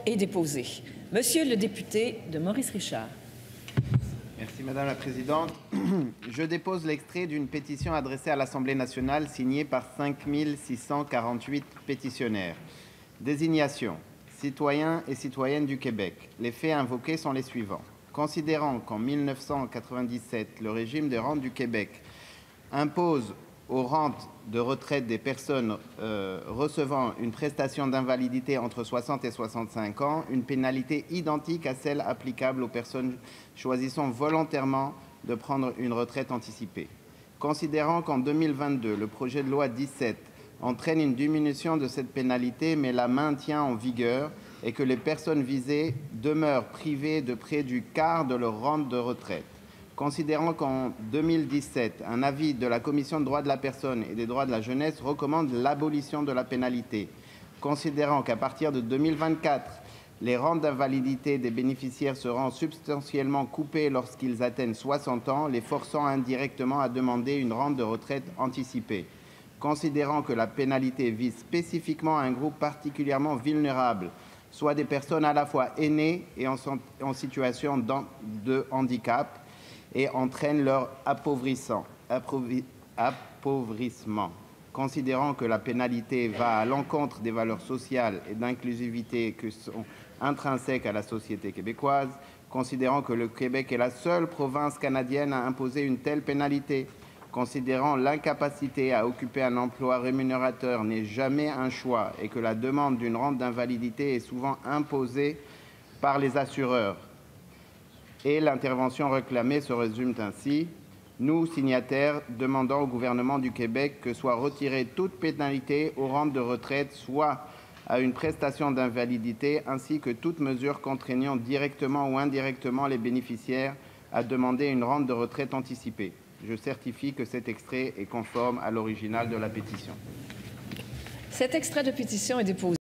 Est déposé. Monsieur le député de Maurice Richard. Merci Madame la Présidente. Je dépose l'extrait d'une pétition adressée à l'Assemblée nationale signée par 5 648 pétitionnaires. Désignation. Citoyens et citoyennes du Québec. Les faits invoqués sont les suivants. Considérant qu'en 1997, le régime des rentes du Québec impose aux rentes de retraite des personnes recevant une prestation d'invalidité entre 60 et 65 ans, une pénalité identique à celle applicable aux personnes choisissant volontairement de prendre une retraite anticipée. Considérant qu'en 2022, le projet de loi 17 entraîne une diminution de cette pénalité mais la maintient en vigueur et que les personnes visées demeurent privées de près du quart de leur rente de retraite. Considérant qu'en 2017, un avis de la Commission des droits de la personne et des droits de la jeunesse recommande l'abolition de la pénalité. Considérant qu'à partir de 2024, les rentes d'invalidité des bénéficiaires seront substantiellement coupées lorsqu'ils atteignent 60 ans, les forçant indirectement à demander une rente de retraite anticipée. Considérant que la pénalité vise spécifiquement un groupe particulièrement vulnérable, soit des personnes à la fois aînées et en situation de handicap, et entraîne leur appauvrissement. Considérant que la pénalité va à l'encontre des valeurs sociales et d'inclusivité qui sont intrinsèques à la société québécoise, considérant que le Québec est la seule province canadienne à imposer une telle pénalité, considérant l'incapacité à occuper un emploi rémunérateur n'est jamais un choix et que la demande d'une rente d'invalidité est souvent imposée par les assureurs, et l'intervention réclamée se résume ainsi. Nous, signataires, demandons au gouvernement du Québec que soit retirée toute pénalité aux rentes de retraite, soit à une prestation d'invalidité, ainsi que toute mesure contraignant directement ou indirectement les bénéficiaires à demander une rente de retraite anticipée. Je certifie que cet extrait est conforme à l'original de la pétition. Cet extrait de pétition est déposé.